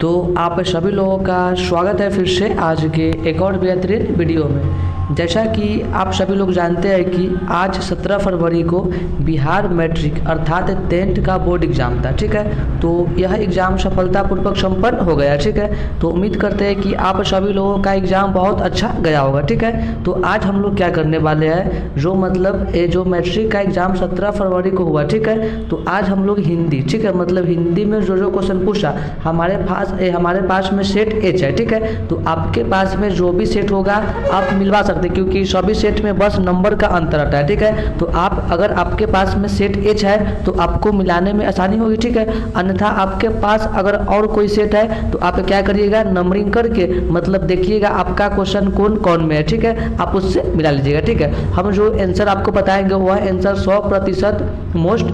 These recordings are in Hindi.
तो आप सभी लोगों का स्वागत है फिर से आज के एक और बेहतरीन वीडियो में। जैसा कि आप सभी लोग जानते हैं कि आज 17 फरवरी को बिहार मैट्रिक अर्थात 10th का बोर्ड एग्ज़ाम था, ठीक है। तो यह एग्ज़ाम सफलतापूर्वक संपन्न हो गया, ठीक है। तो उम्मीद करते हैं कि आप सभी लोगों का एग्ज़ाम बहुत अच्छा गया होगा, ठीक है। तो आज हम लोग क्या करने वाले हैं, जो मैट्रिक का एग्ज़ाम 17 फरवरी को हुआ, ठीक है। तो आज हम लोग हिंदी, ठीक है, मतलब हिंदी में जो क्वेश्चन पूछा हमारे पास में सेट एच है, ठीक है। तो आपके पास में जो भी सेट होगा आप मिलवा सकते हैं, क्योंकि सभी सेट में बस नंबर का अंतर आता है, ठीक है। तो अगर आपके पास में सेट एच है तो आपको मिलाने में आसानी होगी, ठीक है। अन्यथा आपके पास अगर और कोई सेट है तो आप क्या करिएगा, नंबरिंग करके मतलब देखिएगा आपका क्वेश्चन कौन में है, ठीक है। आप उससे मिला लीजिएगा, ठीक है। हम जो आंसर आपको बताएंगे वह आंसर 100% मोस्ट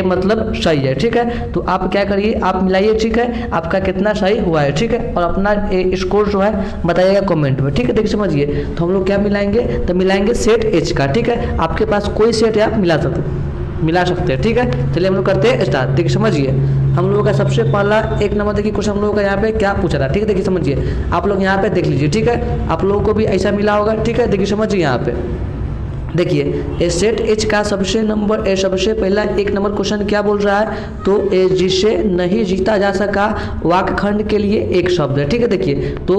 मतलब सही है, ठीक है। तो आप क्या करिए, आप मिलाइए, ठीक है, आपका कितना सही हुआ है, ठीक है। और अपना स्कोर जो है बताइएगा कमेंट में, ठीक है। देखिए समझिए, तो हम लोग क्या मिलाएंगे, तो मिलाएंगे सेट एच का, ठीक है। आपके पास कोई सेट है आप मिला सकते हैं, ठीक है। चलिए हम लोग करते हैं स्टार्ट। देखिए समझिए, हम लोगों का सबसे पहला एक नंबर देखिए क्वेश्चन हम लोगों का यहाँ पे क्या पूछा था, ठीक है। देखिए समझिए, आप लोग यहाँ पे देख लीजिए, ठीक है। आप लोगों को भी ऐसा मिला होगा, ठीक है। देखिए समझिए, यहाँ पे देखिए सेट एच का सबसे पहला एक नंबर क्वेश्चन क्या बोल रहा है, तो जिसे नहीं जीता जा सका वाक्यखंड के लिए एक शब्द है, ठीक है। देखिए तो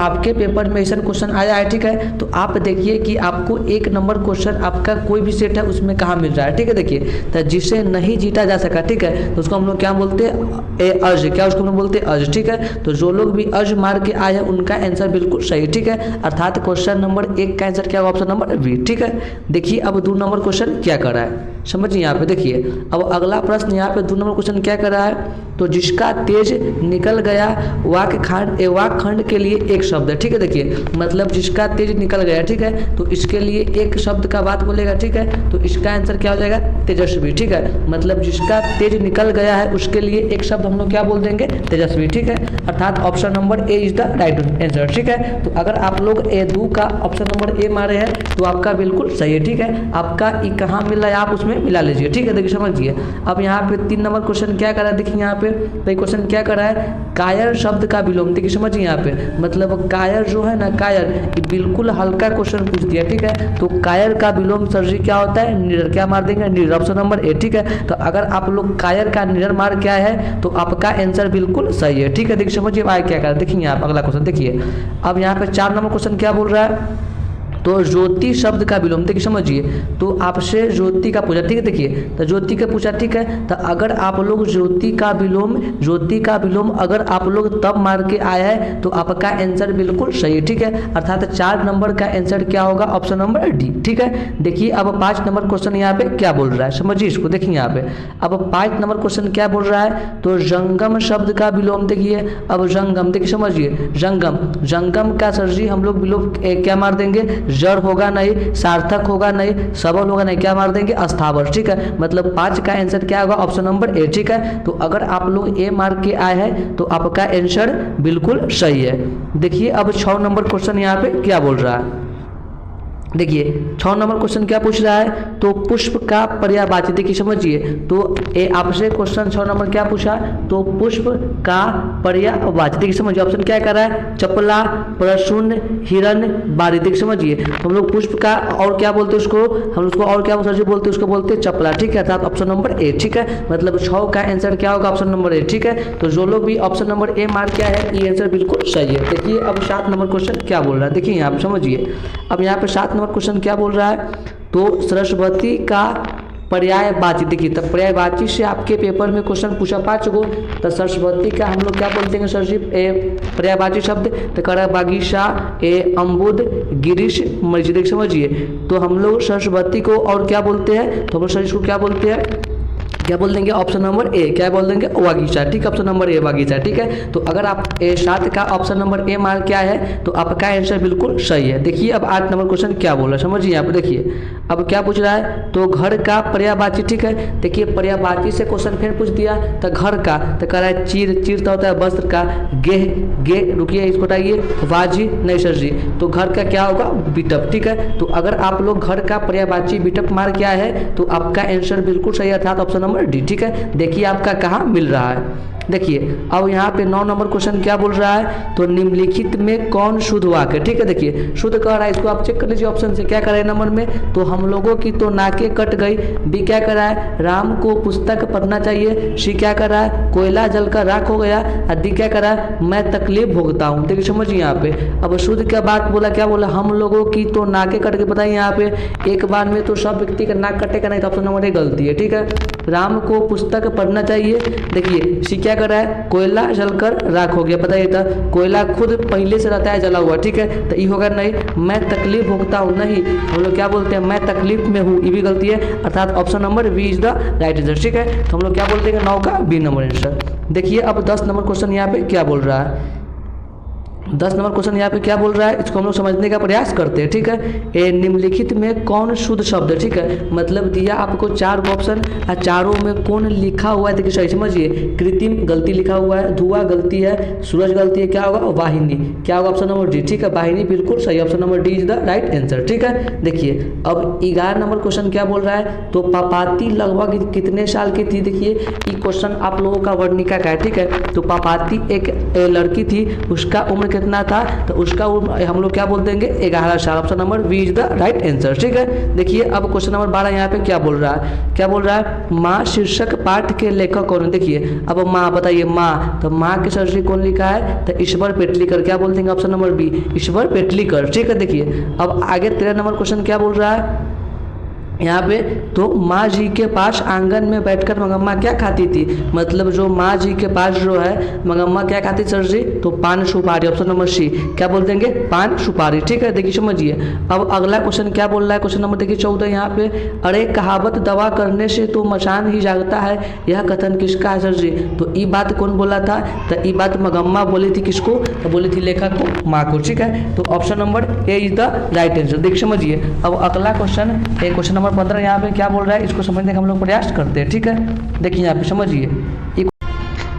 आपके पेपर में ऐसा क्वेश्चन आया है, ठीक है। तो आप देखिए कि आपको एक नंबर क्वेश्चन आपका कोई भी सेट है उसमें कहाँ मिल रहा है, ठीक है। देखिए तो जिसे नहीं जीता जा सका, ठीक है, तो उसको हम लोग क्या बोलते हैं, अर्ज, क्या उसको हम लोग बोलते हैं अर्ज, ठीक है। तो जो लोग भी अर्ज मार के आए हैं उनका आंसर बिल्कुल सही, ठीक है। अर्थात क्वेश्चन नंबर 1 का आंसर क्या होगा, ऑप्शन नंबर बी, ठीक है। देखिए अब 2 नंबर क्वेश्चन क्या कर रहा है, समझिए यहाँ पे। देखिए अब अगला प्रश्न यहाँ पे 2 नंबर क्वेश्चन क्या कर रहा है, तो जिसका तेज निकल गया वाक्यखंड के लिए एक शब्द है, ठीक है। देखिए मतलब जिसका तेज निकल गया, ठीक है, तो इसके लिए एक शब्द का बात बोलेगा, ठीक है। तो इसका आंसर क्या हो जाएगा, तेजस्वी, ठीक है। मतलब जिसका तेज निकल गया है उसके लिए एक शब्द हम लोग क्या बोल देंगे, तेजस्वी, ठीक है। अर्थात option number A is the right answer, ठीक है। तो अगर आप लोग A2 का ऑप्शन नंबर ए मारे हैं तो आपका बिल्कुल सही है, ठीक है। आपका ई कहाँ मिल रहा है आप उसमें मिला लीजिए, ठीक है। देखिए समझिए, अब यहाँ पे 3 नंबर क्वेश्चन क्या कर रहा है, देखिए यहाँ पे तो क्वेश्चन क्या कर रहा है, कायर शब्द का विलोम। देखिए समझिए यहाँ पे मतलब कायर जो है ना, कायर बिल्कुल हल्का क्वेश्चन पूछ दिया, ठीक है। तो कायर का विलोम सर जी क्या होता है, निडर, क्या मार देंगे, निडर, ऑप्शन नंबर ए, ठीक है। तो अगर आप लोग कायर का निडर मार क्या है तो आपका आंसर बिल्कुल सही है, ठीक है। देखिए समझिए आगे क्या कर, देखिए यहाँ अगला क्वेश्चन देखिए। अब यहाँ पे 4 नंबर क्वेश्चन क्या बोल रहा है, तो ज्योति शब्द का विलोम। देखिए समझिए, तो आपसे ज्योति का पूछा, ठीक है। देखिए तो ज्योति का पूछा, ठीक है। तो अगर आप लोग ज्योति का विलोम अगर आप लोग तब मार के आया है तो आपका आंसर बिल्कुल सही है, ठीक है। अर्थात 4 नंबर का आंसर क्या होगा, ऑप्शन नंबर डी, ठीक है। देखिए अब 5 नंबर क्वेश्चन यहाँ पे क्या बोल रहा है, समझिए इसको। देखिए यहाँ पे अब 5 नंबर क्वेश्चन क्या बोल रहा है, तो जंगम शब्द का विलोम। देखिए अब जंगम, देखिए समझिए, जंगम का सर जी हम लोग विलोम क्या मार देंगे, जड़ होगा नहीं, सार्थक होगा नहीं, सबल होगा नहीं, क्या मार देंगे, अस्थावर, ठीक है। मतलब 5 का आंसर क्या होगा, ऑप्शन नंबर ए, ठीक है। तो अगर आप लोग ए मार के आए हैं तो आपका आंसर बिल्कुल सही है। देखिए अब 6 नंबर क्वेश्चन यहाँ पे क्या बोल रहा है, देखिए 6 नंबर क्वेश्चन क्या पूछ रहा है, तो पुष्प का पर्यायवाची। देखिए समझिए, तो आपसे क्वेश्चन 6 नंबर क्या पूछा, तो पुष्प का पर्यायवाची। देखिए समझिए ऑप्शन क्या कर रहा है, चपला, प्रसून, हिरण, बारी। देखिए समझिए, हम लोग पुष्प का और क्या बोलते हैं उसको, हम उसको और क्या बोलते हैं, उसको बोलते हैं चपला, ठीक है। अर्थात ऑप्शन नंबर ए, ठीक है। मतलब 6 का आंसर क्या होगा, ऑप्शन नंबर ए, ठीक है। तो जो लोग भी ऑप्शन नंबर ए मार्क किया है ये आंसर बिल्कुल सही है। देखिए अब 7 नंबर क्वेश्चन क्या बोल रहा है, देखिए यहाँ पे समझिए। अब यहाँ पे 7 नंबर क्वेश्चन क्या बोल रहा है, तो सरस्वती का पर्यायवाची। देखिए तो पर्यायवाची से आपके पेपर में क्वेश्चन पूछा 5 गो, तो सरस्वती का हम लोग क्या बोलते हैं सर जी, पर्यायवाची शब्द, तो करा बागीचा, अम्बुद, गिरीश, मरीच। देख समझिए, तो हम लोग सरस्वती को और क्या बोलते हैं, तो हम लोग सर इसको क्या बोलते हैं, क्या बोल देंगे, ऑप्शन नंबर ए, क्या बोल देंगे, बागीचा, ठीक है। ऑप्शन नंबर ए बागीचा, ठीक है। तो अगर आप 7 का ऑप्शन नंबर ए मार्क क्या है तो आपका आंसर बिल्कुल सही है। देखिए अब 8 नंबर क्वेश्चन क्या बोल रहा है, समझिए यहाँ पे। देखिए अब क्या पूछ रहा है, तो घर का पर्यायवाची, ठीक है। देखिए पर्यायवाची से क्वेश्चन फिर पूछ दिया, तो घर का तो कह रहा है चीर तो होता है वस्त्र का, गेह रुकिए इसको हटाइए, वाजी नहीं सर जी, तो घर का क्या होगा, बिटप, ठीक है। तो अगर आप लोग घर का पर्यायवाची बिटप मार क्या है तो आपका आंसर बिल्कुल सही है, अर्थात ऑप्शन नंबर डी, ठीक है। देखिए आपका कहाँ मिल रहा है, देखिए अब यहाँ पे 9 नंबर क्वेश्चन क्या बोल रहा है, तो निम्नलिखित में कौन शुद्ध वाक्य, ठीक है। देखिए शुद्ध कह रहा है, इसको आप चेक कर लीजिए ऑप्शन से क्या कर रहे हैं नंबर में, तो हम लोगों की तो नाकें कट गई। बी क्या कर रहा है, राम को पुस्तक पढ़ना चाहिए। सी क्या कर रहा है, कोयला जलकर राख हो गया। और डी क्या कर रहा है, मैं तकलीफ भोगता हूँ। देखिए समझिए यहाँ पे अब शुद्ध क्या बात बोला, क्या बोला, हम लोगों की तो नाकें कट के। बताइए यहाँ पे एक बार में तो सब व्यक्ति का नाक कटेगा नहीं, तो ऑप्शन नंबर ए गलती है, ठीक है। राम को पुस्तक पढ़ना चाहिए। देखिए सी क्या कर रहा है, कोयला जलकर राख हो गया। बताइए था कोयला खुद पहले से रहता है जला हुआ, ठीक है, तो ये होगा नहीं। मैं तकलीफ भोगता हूँ, नहीं, हम लोग क्या बोलते हैं, मैं तकलीफ में हूँ, ये भी गलती है, अर्थात option number B is the right answer, ठीक है। तो हम लोग क्या बोलते हैं, 9 का बी नंबर आंसर। देखिए अब 10 नंबर क्वेश्चन यहाँ पे क्या बोल रहा है, 10 नंबर क्वेश्चन यहाँ पे क्या बोल रहा है, इसको हम लोग समझने का प्रयास करते हैं, ठीक है। ए निम्नलिखित में कौन शुद्ध शब्द है, ठीक है, मतलब दिया आपको 4 ऑप्शन और चारों में कौन लिखा हुआ है। देखिए सही समझिए, कृत्रिम गलती लिखा हुआ है, धुआं गलती है, सूरज गलती है, क्या होगा, वाहिनी, क्या होगा, ऑप्शन नंबर डी, ठीक है, वाहिनी बिल्कुल सही, option number D is the right answer, ठीक है। देखिए अब 11 नंबर क्वेश्चन क्या बोल रहा है, तो पापाती लगभग कितने साल की थी। देखिए ये क्वेश्चन आप लोगों का वर्णिका का है, ठीक है। तो पापाती एक लड़की थी, उसका उम्र कितना था, तो उसका उम्र हम लोग क्या बोल देंगे, 11 साल, option number B is the right answer, ठीक है। देखिए अब क्वेश्चन नंबर 12 यहाँ पे क्या बोल रहा है, क्या बोल रहा है, माँ शीर्षक पाठ के लेखक कौन है। देखिए अब माँ, बताइए माँ, तो माँ के सर्जी कौन लिखा है, तो ईश्वर पेटलीकर, क्या बोल देंगे, ऑप्शन नंबर बी ईश्वर पेटलीकर, ठीक है। देखिए अब आगे 13 नंबर क्वेश्चन क्या बोल रहा है यहाँ पे, तो माँ जी के पास आंगन में बैठकर मंगम्मा क्या खाती थी, मतलब जो माँ जी के पास जो है मंगम्मा क्या खाती सर जी, तो पान सुपारी, ऑप्शन नंबर सी, क्या बोल देंगे, पान सुपारी, ठीक है। देखिए समझिए अब अगला क्वेश्चन क्या बोल रहा है, क्वेश्चन नंबर देखिए 14 यहाँ पे, अरे कहावत दवा करने से तो मचान ही जागता है, यह कथन किसका है सर जी, तो ये बात कौन बोला था, तो ये बात मंगम्मा बोली थी, किसको, तो बोली थी लेखक को, माँ को, ठीक है। तो option number A is the right answer. देखिए समझिए अब अगला क्वेश्चन, क्वेश्चन नंबर 15 यहाँ पे क्या बोल रहा है, इसको समझने का हम लोग प्रयास करते हैं, ठीक है। देखिए यहाँ पे समझिए,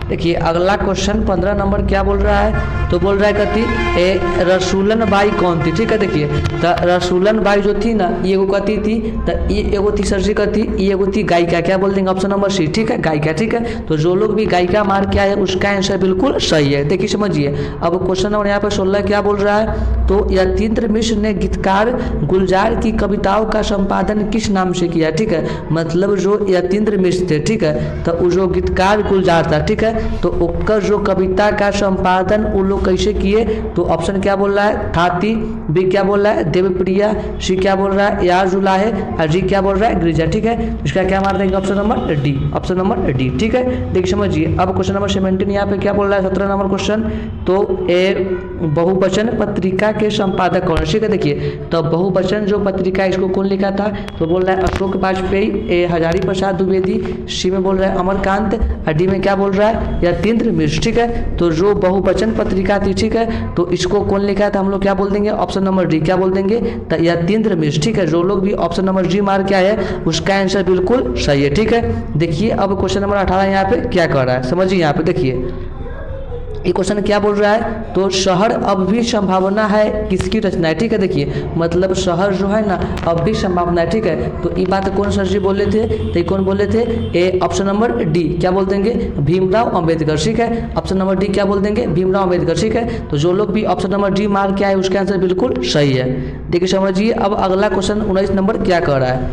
देखिए अगला क्वेश्चन 15 नंबर क्या बोल रहा है, तो बोल रहा है कथी, रसूलन बाई कौन थी, ठीक है। देखिए तो रसूलन बाई जो थी ना, ये एगो कथी थी, तो ये एगो थी सर जी कथी, ये एगो थी गायिका, क्या बोल देंगे, ऑप्शन नंबर सी, ठीक है, गायिका, ठीक है। तो जो लोग भी गायिका मार के आए उसका आंसर बिल्कुल सही है। देखिए समझिए अब क्वेश्चन नंबर यहाँ पर 16 क्या बोल रहा है, तो यतीन्द्र मिश्र ने गीतकार गुलजार की कविताओं का संपादन किस नाम से किया, ठीक है, मतलब जो यतीन्द्र मिश्र थे, ठीक है, तो वो जो गीतकार गुलजार था, ठीक है, तो ओकर जो कविता का संपादन वो लोग कैसे किए, तो ऑप्शन क्या बोल रहा है, थाती, बी क्या बोल रहा है, देवप्रिया, सी क्या बोल रहा है, यार जुलाहे, और जी क्या बोल रहा है, गिरिजा, ठीक है। इसका क्या मार देंगे, option number D, option number D, ठीक है। देखिए समझिए अब क्वेश्चन नंबर 17 यहाँ पे क्या बोल रहा है, 17 नंबर क्वेश्चन, तो बहुवचन पत्रिका के संपादक कौन, ठीक है। देखिए तो बहुवचन जो पत्रिका इसको कौन लिखा था, तो बोल रहा है अशोक वाजपेयी, ए हजारी प्रसाद द्विवेदी, सी में बोल रहा है अमरकांत, और डी में क्या बोल रहा है, यतीन्द्र मिश्र, ठीक है। तो जो बहुवचन पत्रिका थी, ठीक है, तो इसको कौन लिखा था, हम लोग क्या बोल देंगे, ऑप्शन नंबर डी, क्या बोल देंगे, तो यतीन्द्र मिश्र, ठीक है। जो लोग भी ऑप्शन नंबर जी मार के आए उसका आंसर बिल्कुल सही है, ठीक है। देखिए अब क्वेश्चन नंबर 18 यहाँ पे क्या कर रहा है, समझिए यहाँ पे देखिए ये क्वेश्चन क्या बोल रहा है, तो शहर अब भी संभावना है किसकी रचना है, ठीक है। देखिए मतलब शहर जो है ना अब भी संभावना है, ठीक है। तो ये बात कौन सर जी बोले थे, तो कौन बोले थे, ए ऑप्शन नंबर डी, क्या बोल देंगे, भीमराव अंबेडकर, ठीक है। ऑप्शन नंबर डी क्या बोल देंगे, भीमराव अंबेडकर, ठीक है। तो जो लोग भी ऑप्शन नंबर डी मार के आए उसका आंसर बिल्कुल सही है। देखिए समझिए अब अगला क्वेश्चन 19 नंबर क्या कर रहा है,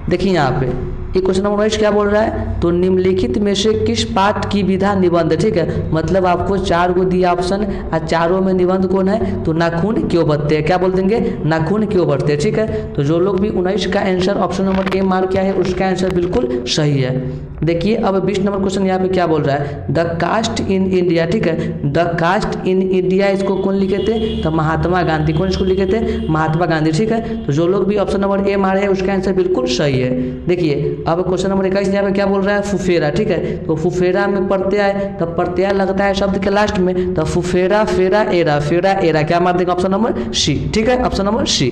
देखिए यहाँ पे ये क्वेश्चन नंबर 19 क्या बोल रहा है, तो निम्नलिखित में से किस पाठ की विधा निबंध, ठीक है, मतलब आपको 4 गो दिया ऑप्शन और चारों में निबंध कौन है, तो नाखून क्यों बढ़ते हैं, क्या बोल देंगे, नाखून क्यों बढ़ते हैं, ठीक है। तो जो लोग भी 19 का answer option number A mark किया है उसका आंसर बिल्कुल सही है। देखिए अब 20 नंबर क्वेश्चन यहाँ पे क्या बोल रहा है, द कास्ट इन इंडिया, ठीक है, द कास्ट इन इंडिया इसको कौन लिखे थे, तो महात्मा गांधी, कौन इसको लिखे थे, महात्मा गांधी, ठीक है। तो जो लोग भी ऑप्शन नंबर ए मारे हैं उसका आंसर बिल्कुल सही है। देखिए अब क्वेश्चन नंबर 21 यहाँ पे क्या बोल रहा है, फुफेरा, ठीक है। तो फुफेरा में प्रत्यय, तो प्रत्यय लगता है शब्द के लास्ट में, तो फुफेरा फेरा एरा, फेरा एरा, क्या मार देंगे, ऑप्शन नंबर सी, ठीक है, ऑप्शन नंबर सी।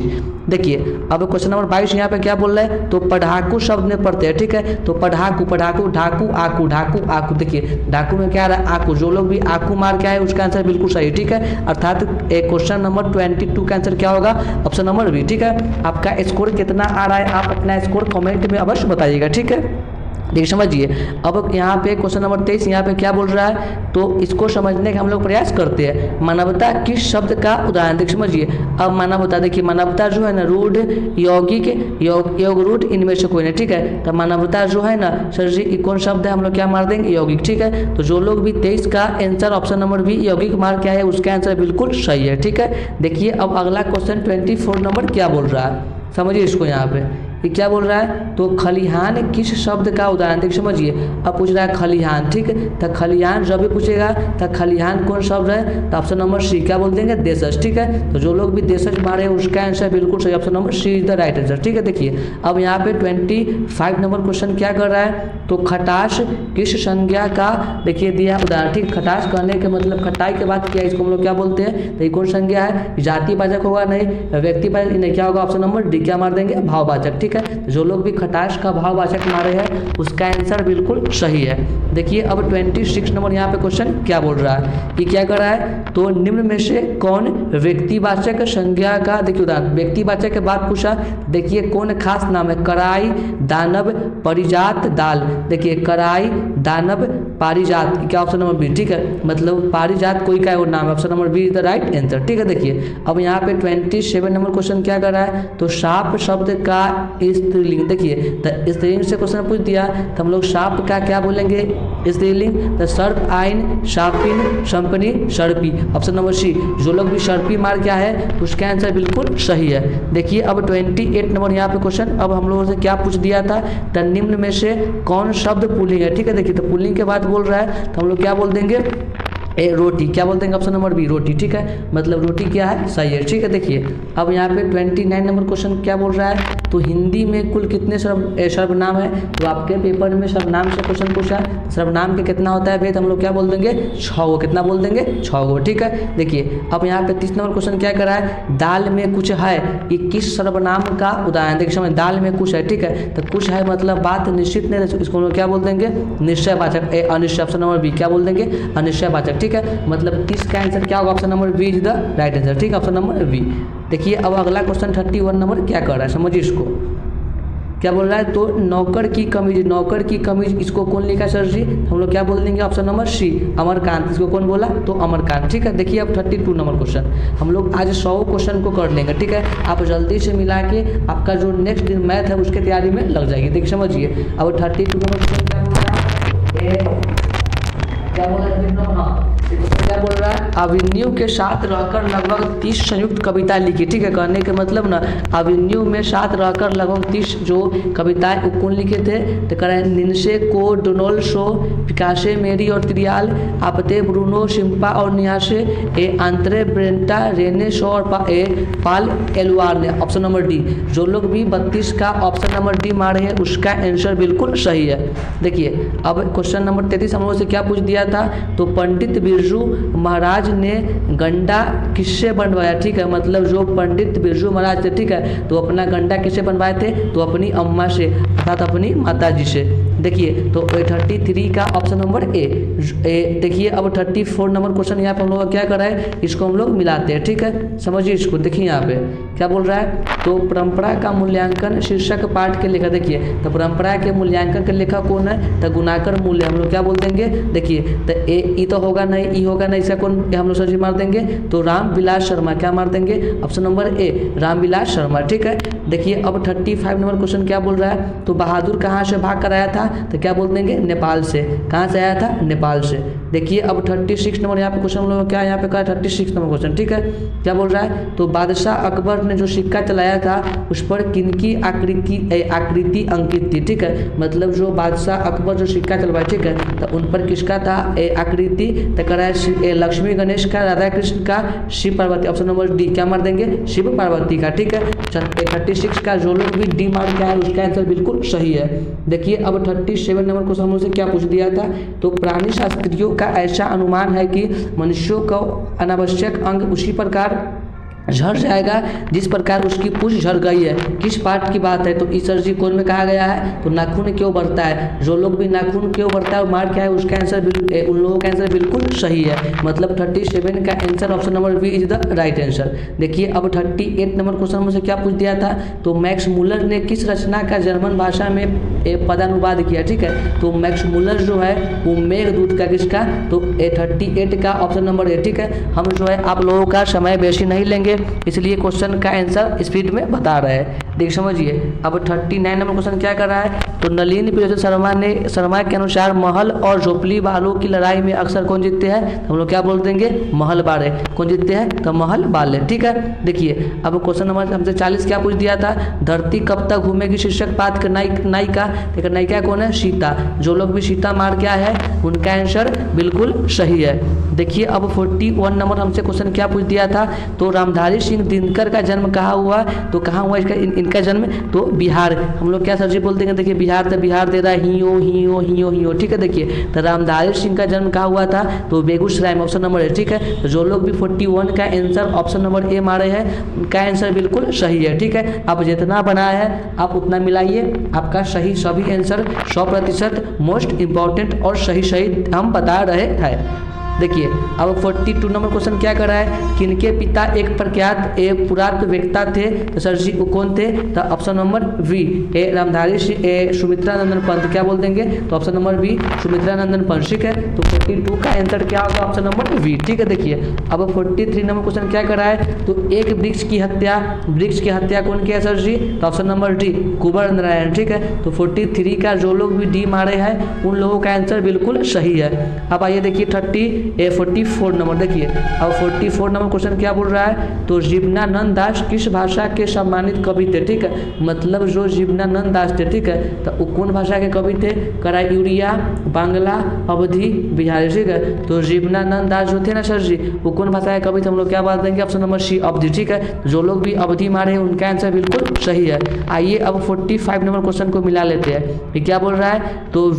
देखिए अब क्वेश्चन नंबर 22 यहाँ पे क्या बोल रहा है, तो पढ़ाकू शब्द में प्रत्यय, ठीक है। तो पढ़ाकू, पढ़ाकू, ढाकू, आकू, ढाकू, आकू, देखिए ढाकू में क्या आ रहा है, आकू, जो लोग भी आकू मार के आए उसका आंसर बिल्कुल सही, ठीक है। अर्थात क्वेश्चन नंबर 22 का आंसर क्या होगा, ऑप्शन नंबर बी, ठीक है। आपका स्कोर कितना आ रहा है आप अपना स्कोर कमेंट में अवश्य बताइएगा, ठीक है। देखिए समझिए। अब यहाँ पे क्वेश्चन नंबर 23 यहाँ पे क्या बोल रहा है, तो इसको समझने का हम लोग प्रयास करते हैं। मानवता किस शब्द का उदाहरण, देखिए समझिए। अब मानवता, देखिए मानवता जो है ना रूढ़ यौगिक योग रूढ़ इनमें से कोई नहीं, ठीक है। तो मानवता जो है ना सर जी कौन शब्द है, हम लोग क्या मार देंगे, यौगिक, ठीक है। तो जो लोग भी 23 का आंसर ऑप्शन नंबर बी यौगिक मार क्या है, उसका आंसर बिल्कुल सही है, ठीक है। देखिए अब अगला क्वेश्चन 24 नंबर क्या बोल रहा है, समझिए इसको। यहाँ पे ये क्या बोल रहा है, तो खलिहान किस शब्द का उदाहरण, देखिए समझिए। अब पूछ रहा है खलिहान, ठीक है। तो खलिहान जब भी पूछेगा तो खलिहान कौन शब्द है, तो ऑप्शन नंबर सी क्या बोल देंगे, देशज, ठीक है। तो जो लोग भी देशज मारे उसका आंसर बिल्कुल सही, option number C is the right answer, ठीक है। देखिए अब यहाँ पे 25 नंबर क्वेश्चन क्या कर रहा है, तो खटाश किस संज्ञा का देखिए दिया उदाहरण, ठीक। खटाश कहने के मतलब खटाई के बाद क्या, इसको हम लोग क्या बोलते हैं, तो ये कौन संज्ञा है, जातिवाचक होगा नहीं, व्यक्तिवाचक नहीं, क्या होगा, ऑप्शन नंबर डी क्या मार देंगे, भाववाचक, ठीक है। जो लोग भी खटाश का भाववाचक मारे हैं उसका आंसर बिल्कुल सही है। देखिए अब 26 नंबर यहाँ पे क्वेश्चन क्या बोल रहा है, कि क्या कर रहा है, तो निम्न में से कौन व्यक्तिवाचक संज्ञा का देखिए उदाहरण, व्यक्तिवाचक के बाद पूछा, देखिए कौन खास नाम है, कराई, दानव, परिजात, दाल। देखिए कराई, दानव, पारिजात, क्या ऑप्शन नंबर बी, ठीक है। मतलब पारिजात कोई का वो नाम है, option number B is the right answer, ठीक है। देखिए अब यहाँ पे 27 नंबर क्वेश्चन क्या कर रहा है, तो साप शब्द का स्त्रीलिंग, देखिए तो स्त्रीलिंग से क्वेश्चन पूछ दिया तो हम लोग साप का क्या बोलेंगे, स्त्रीलिंग, तो सर्प, आइन, सापिन, संपनी, सर्पी, ऑप्शन नंबर सी। जो लोग भी सर्पी मार क्या है उसका आंसर बिल्कुल सही है। देखिए अब 28 नंबर यहाँ पे क्वेश्चन अब हम लोगों से क्या पूछ दिया था, तो निम्न में से कौन शब्द पुल्लिंग है, ठीक है। देखिए तो पुल्लिंग के बाद बोल रहा है तो हम लोग क्या बोल देंगे, रोटी, क्या बोलते हैं, ऑप्शन नंबर बी रोटी, ठीक है। मतलब रोटी क्या है, सही है, ठीक है। देखिए अब यहाँ पे 29 नंबर क्वेश्चन क्या बोल रहा है, तो हिंदी में कुल कितने सर्वनाम है, तो आपके पेपर में सर्वनाम से क्वेश्चन पूछा है, सर्वनाम के कितना होता है भेद, हम लोग क्या बोल देंगे, 6 गो, कितना बोल देंगे, 6 गो, ठीक है। देखिए अब यहाँ पे 30 नंबर क्वेश्चन क्या कर रहा है, दाल में कुछ है, ये किस सर्वनाम का उदाहरण, देखिए समझ, दाल में कुछ है, ठीक है। तो कुछ है मतलब बात निश्चित नहीं, इसको हम लोग क्या बोल देंगे, निश्चयवाचक, अनिश्चय, ऑप्शन नंबर बी क्या बोल देंगे, अनिश्चयवाचक, ठीक है। मतलब 30 का आंसर क्या होगा, option number B is the right answer, ठीक है, ऑप्शन नंबर बी। देखिए अब अगला क्वेश्चन 31 नंबर क्या कर रहा है, समझिए इसको। क्या बोल रहा है, तो नौकर की कमीज, नौकर की कमीज, इसको कौन लिखा सर जी, हम लोग क्या बोल देंगे, ऑप्शन नंबर सी, अमरकांत। इसको कौन बोला, तो अमरकांत, ठीक है। देखिए अब 32 नंबर क्वेश्चन हम लोग आज 100 क्वेश्चन को कर लेंगे, ठीक है। आप जल्दी से मिला के आपका जो नेक्स्ट दिन मैथ है उसके तैयारी में लग जाएगी, देखिए समझिए। अब 32 नंबर क्वेश्चन क्या बोल रहा है, क्या बोल रहा है, क्या बोल रहा है, अभिन्यु के साथ रहकर लगभग 30 संयुक्त कविता लिखी, ठीक है। कहने के मतलब ना अभिन्यु में साथ रहकर लगभग 30 जो कविताएं कौन लिखे थे, तो कह रहे हैं निन्से को, डोनोल्ड शो, पिकासे, मेरी और त्रियाल, आपते, ब्रूनो, सिम्पा और नियासे, ए आंत्रे, ब्रेंटा, रेने शो और पाल एलवार ने, ऑप्शन नंबर डी। जो लोग भी 32 का ऑप्शन नंबर डी मारे हैं उसका आंसर बिल्कुल सही है। देखिए अब क्वेश्चन नंबर 33 हम लोग से क्या पूछ दिया था, तो पंडित बिरजू महाराज ने गंडा किससे बनवाया, ठीक है। मतलब जो पंडित बिरजू महाराज थे, ठीक है, तो अपना गंडा किससे बनवाए थे, तो अपनी अम्मा से अर्थात अपनी माता जी से। देखिए तो 33 का ऑप्शन नंबर ए। देखिए अब 34 नंबर क्वेश्चन यहाँ पे हम लोग क्या कर रहा है, इसको हम लोग मिलाते हैं, ठीक है। समझिए इसको, देखिए यहाँ पे क्या बोल रहा है, तो परंपरा का मूल्यांकन शीर्षक पाठ के लेखक, देखिए तो परंपरा के मूल्यांकन के लेखक कौन है, तो गुणाकर मूल्य, हम लोग क्या बोल देंगे, देखिए तो ई तो होगा नहीं, ई होगा नहीं, इसका कौन हम लोग सर मार देंगे, तो रामविलास शर्मा, क्या मार देंगे, option number A Ramvilas Sharma, ठीक है। देखिए अब 35 नंबर क्वेश्चन क्या बोल रहा है, तो बहादुर कहाँ से भाग कर आया था, तो क्या बोल देंगे, नेपाल से। कहाँ से आया था, नेपाल से। देखिए अब 36 नंबर यहाँ पे क्वेश्चन हम लोग क्या यहाँ पे कहा, 36 नंबर क्वेश्चन, ठीक है। क्या बोल रहा है, तो बादशाह अकबर ने जो सिक्का चलाया था उस पर किनकी आकृति अंकित थी, ठीक है। मतलब जो बादशाह अकबर जो सिक्का चलवाए, ठीक है, तो उन पर किसका था आकृति, तो कह रहा है लक्ष्मी गणेश का, राधा कृष्ण का, Shiv Parvati, option number D क्या मार देंगे, शिव पार्वती का, ठीक है। 36 का जो लोग भी डी मार के आए उसका आंसर बिल्कुल सही है। देखिए अब 37 नंबर क्वेश्चन हम लोग से क्या पूछ दिया था, तो प्राणी शास्त्रियों का ऐसा अनुमान है कि मनुष्यों को अनावश्यक अंग उसी प्रकार झड़ जाएगा जिस प्रकार उसकी पूंछ झड़ गई है। किस पार्ट की बात है? तो इस दृष्टिकोण में कहा गया है तो नाखून क्यों बढ़ता है, जो लोग भी नाखून क्यों बढ़ता है मार क्या है उसका आंसर, उन लोगों का आंसर बिल्कुल सही है। मतलब 37 का answer option number B is the right answer. देखिए अब 38 नंबर क्वेश्चन में से क्या पूछ दिया था, तो मैक्स मूलर ने किस रचना का जर्मन भाषा में पदानुवाद किया। ठीक है, तो मैक्स मूलर जो है वो मेघदूत का किसका, तो 38 का ऑप्शन नंबर ए। ठीक है, हम जो है आप लोगों का समय बेशी नहीं लेंगे, इसलिए क्वेश्चन का आंसर स्पीड में बता रहे हैं। देखिए समझिए अब 39 नंबर क्वेश्चन क्या कर रहा है, तो नलिनी प्रियदर्शन शर्मा के अनुसार महल और झोपड़ी वालों की लड़ाई में अक्सर कौन जीतते हैं, हम लोग क्या बोल देंगे, महल वाले। कौन जीतते हैं, तो महल वाले। ठीक है, देखिए अब क्वेश्चन नंबर हमसे 40 क्या पूछ दिया था, धरती कब तक घूमेगी शीर्षक पाठ नायिका। देखिए नायिका कौन है, सीता। जो लोग भी सीता मार क्या है उनका आंसर बिल्कुल सही है। देखिए अब 41 नंबर हमसे क्वेश्चन क्या पूछ दिया था, तो रामधारी सिंह दिनकर का जन्म कहाँ हुआ, तो कहाँ हुआ इनका जन्म, तो बिहार। हम लोग क्या सर जी बोलते हैं, देखिए बिहार, तो बिहार दे रहा है हियो हियो हियो हियो। ठीक है, देखिए तो रामधारी सिंह का जन्म कहाँ हुआ था, तो बेगूसराय में, ऑप्शन नंबर है। ठीक है, तो जो लोग भी 41 का आंसर ऑप्शन नंबर ए मारे हैं उनका आंसर बिल्कुल सही है। ठीक है, आप जितना बनाया है आप उतना मिलाइए, आपका सही सभी आंसर 100% मोस्ट इंपॉर्टेंट और सही हम बता रहे हैं। देखिए अब 42 नंबर क्वेश्चन क्या कर रहा है, किनके पिता एक प्रख्यात पुरातत्ववेत्ता थे, तो सर जी वो कौन थे, तो option number B Ramdhari Singh Sumitra Nandan Pant. क्या बोल देंगे, तो option number B Sumitra Nandan Pant. ठीक है, तो 42 का आंसर क्या होगा, ऑप्शन नंबर बी। ठीक है, देखिए अब 43 नंबर क्वेश्चन क्या कर रहा है, तो एक वृक्ष की हत्या कौन किया सर जी, तो ऑप्शन नंबर डी कुंवर नारायण। ठीक है, तो 43 का जो लोग भी डी मारे हैं उन लोगों का आंसर बिल्कुल सही है। अब आइए देखिए 44 नंबर, देखिए अब 44 नंबर क्वेश्चन क्या बोल रहा है, तो जीवनानंद दास किस भाषा के सम्मानित कवि थे। ठीक है, मतलब जो जीवनानंद दास थे, ठीक है, तो वो कौन भाषा के कवि थे, करायूरिया, बांग्ला, अवधी, बिहारी। ठीक है, तो जीवनानंद दास जो थे ना सर जी वो कौन भाषा के कवि थे, हम लोग क्या बात देंगे, ऑप्शन नंबर सी अवधी। ठीक है, जो लोग भी अवधी मारे हैं उनका आंसर बिल्कुल सही है। आइए अब 45 नंबर क्वेश्चन को मिला लेते हैं। ये क्या बोल रहा है, तो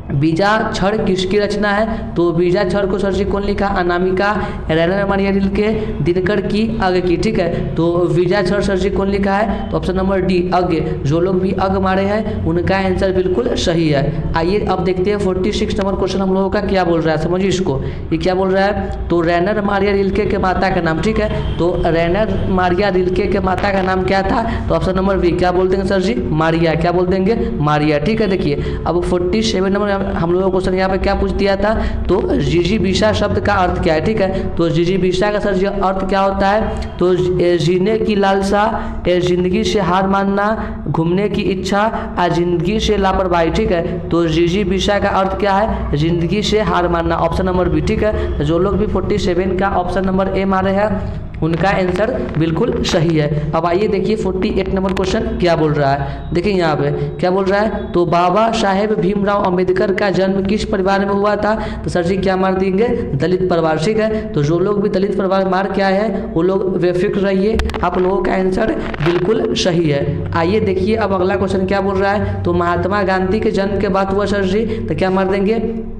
बीजा क्षर किसकी रचना है, तो बीजा क्षर को सर जी कौन लिखा, अनामिका, रैना रमानिया के, दिनकर की, अग की। ठीक है, तो बीजा क्षर सर जी कौन लिखा है, तो ऑप्शन नंबर डी अग। जो लोग भी अग मारे हैं उनका आंसर बिल्कुल सही है। आइए अब देखते हैं 46 नंबर क्वेश्चन हम लोगों का क्या बोल रहा है, समझिए इसको। ये क्या बोल रहा है, तो रैनर मारिया रिल्के के माता का नाम। ठीक है, तो रैनर मारिया रिल्के के माता का नाम क्या था, तो ऑप्शन नंबर बी क्या बोल देंगे सर जी, मारिया। क्या बोल देंगे, मारिया। ठीक है, देखिए अब 47 नंबर हम लोगों को क्वेश्चन यहाँ पे क्या पूछ दिया था, तो जिजीविषा शब्द का अर्थ क्या है। ठीक है, तो जिजीविषा का सर जी अर्थ क्या होता है, तो जीने की लालसा, जिंदगी से हार मानना, घूमने की इच्छा, जिंदगी से लापरवाही। ठीक है, तो जिजीविषा का अर्थ क्या है, जिंदगी से हार मानना, ऑप्शन नंबर बी। ठीक है, जो लोग भी 47 का ऑप्शन नंबर ए मारे हैं उनका आंसर बिल्कुल सही है। अब आइए देखिए 48 नंबर क्वेश्चन क्या बोल रहा है। देखिए यहाँ पे क्या बोल रहा है, तो बाबा साहेब भीमराव अंबेडकर का जन्म किस परिवार में हुआ था, तो सर जी क्या मार देंगे, दलित परिवार। ठीक है, तो जो लोग भी दलित परिवार मार क्या है वो लोग बेफिक्र रहिए, आप लोगों का आंसर बिल्कुल सही है। आइए देखिए अब अगला क्वेश्चन क्या बोल रहा है, तो महात्मा गांधी के जन्म के बाद हुआ सर जी, तो क्या मार देंगे,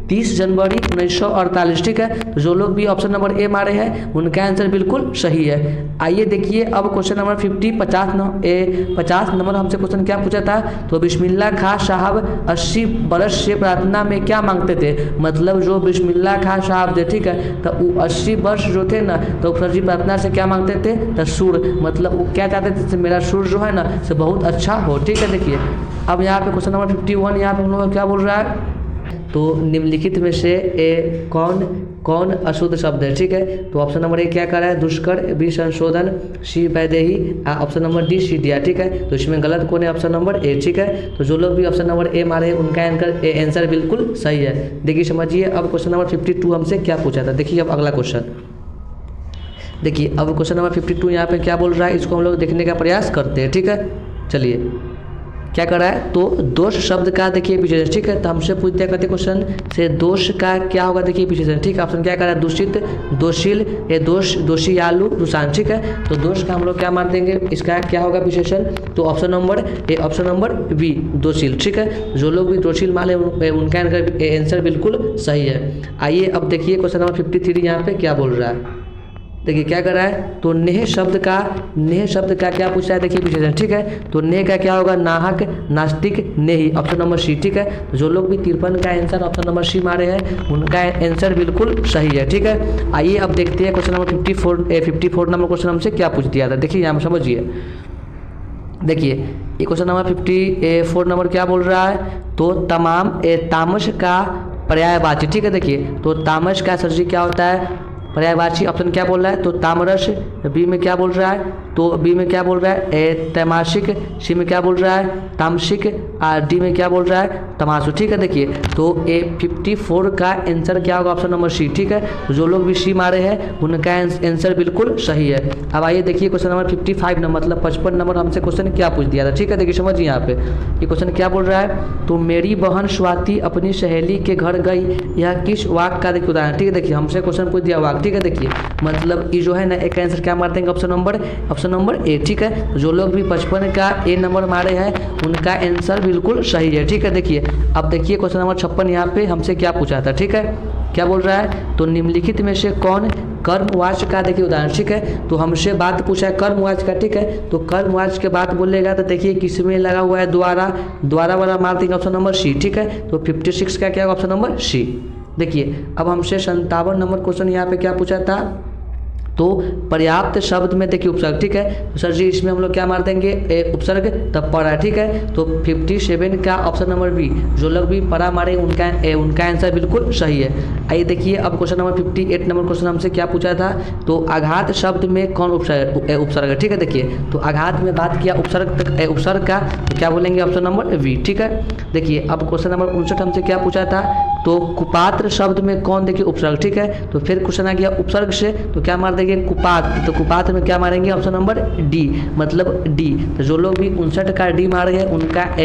30 जनवरी 1948। ठीक है, तो जो लोग भी ऑप्शन नंबर ए मारे हैं उनका आंसर बिल्कुल सही है। आइए देखिए अब क्वेश्चन नंबर 50 नंबर हमसे क्वेश्चन क्या पूछा था, तो बिस्मिल्लाह खां साहब 80 बरस से प्रार्थना में क्या मांगते थे, मतलब जो बिस्मिल्लाह खां साहब थे, ठीक है, तो वो 80 वर्ष जो थे ना, तो सर जी प्रार्थना से क्या मांगते थे, तो सुर, मतलब वो क्या चाहते थे, मेरा सुर जो है ना से बहुत अच्छा हो। ठीक है, देखिए अब यहाँ पे क्वेश्चन नंबर 51 यहाँ पे हम लोग क्या बोल रहा है, तो निम्नलिखित में से कौन अशुद्ध शब्द है। ठीक है, तो ऑप्शन नंबर ए क्या कर रहा है, दुष्कर, बी संशोधन, सी वैदेही, ऑप्शन नंबर डी सीडिया। ठीक है, तो इसमें गलत कौन है, ऑप्शन नंबर ए। ठीक है, तो जो लोग भी ऑप्शन नंबर ए मारे उनका आंसर बिल्कुल सही है। देखिए समझिए अब क्वेश्चन नंबर 52 हमसे क्या पूछा था। देखिए अब अगला क्वेश्चन देखिए, अब क्वेश्चन नंबर 52 यहाँ पे क्या बोल रहा है, इसको हम लोग देखने का प्रयास करते हैं। ठीक है, चलिए क्या कर रहा है, तो दोष शब्द का देखिए विशेषण। ठीक है, तो हमसे पूछ दिया करते क्वेश्चन से दोष का क्या होगा, देखिए विशेषण। ठीक है, ऑप्शन क्या कर रहा है, दूषित, दोषील, ये दोषी, आलू, दुसान। ठीक है, तो दोष का हम लोग क्या मान देंगे, इसका क्या होगा विशेषण, तो ऑप्शन नंबर बी दोषील। ठीक है, जो लोग भी दोषील माले उनका आंसर बिल्कुल सही है। आइए अब देखिए क्वेश्चन नंबर 53 यहाँ पे क्या बोल रहा है। देखिए क्या कर रहा है, तो नेह शब्द का क्या पूछा है, देखिए विशेषण, ठीक है। तो नेह का क्या होगा, नाहक, नास्तिक, नेही, ऑप्शन नंबर सी, ठीक है। तो जो लोग भी 53 का आंसर ऑप्शन नंबर सी मारे हैं उनका आंसर बिल्कुल सही है, ठीक है। आइए अब देखते हैं क्वेश्चन नंबर 54 नंबर क्वेश्चन हमसे क्या पूछ दिया था। देखिए यहाँ समझिए, देखिए ये क्वेश्चन नंबर 54 नंबर क्या बोल रहा है, तो तमाम तामस का पर्यायवाची, ठीक है। देखिए तो तामस का सर जी क्या होता है, पर्यायवाची, ऑप्शन क्या बोल रहा है, तो तामरस, बी में क्या बोल रहा है, तो बी में क्या बोल रहा है, तैमासिक, सी में क्या बोल रहा है, तामसिक, और डी में क्या बोल रहा है, तमाशु, ठीक है। देखिए तो 54 का आंसर क्या होगा, ऑप्शन नंबर सी, ठीक है। तो जो लोग भी सी मारे हैं उनका आंसर बिल्कुल सही है। अब आइए देखिए क्वेश्चन नंबर 55 नंबर मतलब 55 नंबर हमसे क्वेश्चन क्या पूछ दिया था, ठीक है। देखिए समझिए यहाँ पे ये क्वेश्चन क्या बोल रहा है, तो मेरी बहन स्वाति अपनी सहेली के घर गई, यह किस वाक्य का देखिए उदाहरण, ठीक है। देखिए हमसे क्वेश्चन पूछ दिया वाक्य, ठीक है। देखिए मतलब ये जो है ना एक आंसर क्या मार देंगे, ऑप्शन नंबर ए, ठीक है। तो जो लोग भी 55 का ए नंबर मारे हैं उनका आंसर बिल्कुल सही है, ठीक है। देखिए अब देखिए क्वेश्चन नंबर 56 यहाँ पे हमसे क्या पूछा था, ठीक है। क्या बोल रहा है, तो निम्नलिखित में से कौन कर्मवाच्य का देखिए उदाहरण, ठीक है। तो हमसे बात पूछा है कर्मवाच्य का, ठीक है। तो कर्मवाच्य के बात बोलेगा तो देखिए किसमें लगा हुआ है, द्वारा वाला मार देंगे ऑप्शन नंबर सी, ठीक है। तो 56 का क्या होगा, ऑप्शन नंबर सी। देखिए अब हमसे 57 नंबर क्वेश्चन यहाँ पे क्या पूछा था, तो पर्याप्त शब्द में देखिए उपसर्ग, ठीक है। तो सर जी इसमें हम लोग क्या मार देंगे, उपसर्ग तब पड़ा, ठीक है। तो 57 का ऑप्शन नंबर बी, जो लोग भी पड़ा मारे उनका आंसर बिल्कुल सही है। आइए देखिए अब क्वेश्चन नंबर 58 नंबर क्वेश्चन हमसे क्या पूछा था, तो आघात शब्द में कौन उपसर्ग है, ठीक है। देखिए तो आघात में बात किया उपसर्ग का, तो क्या बोलेंगे, ऑप्शन नंबर वी, ठीक है। देखिए अब क्वेश्चन नंबर 59 हमसे क्या पूछा था, तो कुपात्र शब्द में कौन देखिए उपसर्ग, ठीक है। तो फिर क्वेश्चन आ गया उपसर्ग से, तो क्या मार देंगे कुपात्र, तो कुपात्र में क्या मारेंगे, ऑप्शन नंबर डी, मतलब डी। तो जो लोग भी 59 का डी मार गए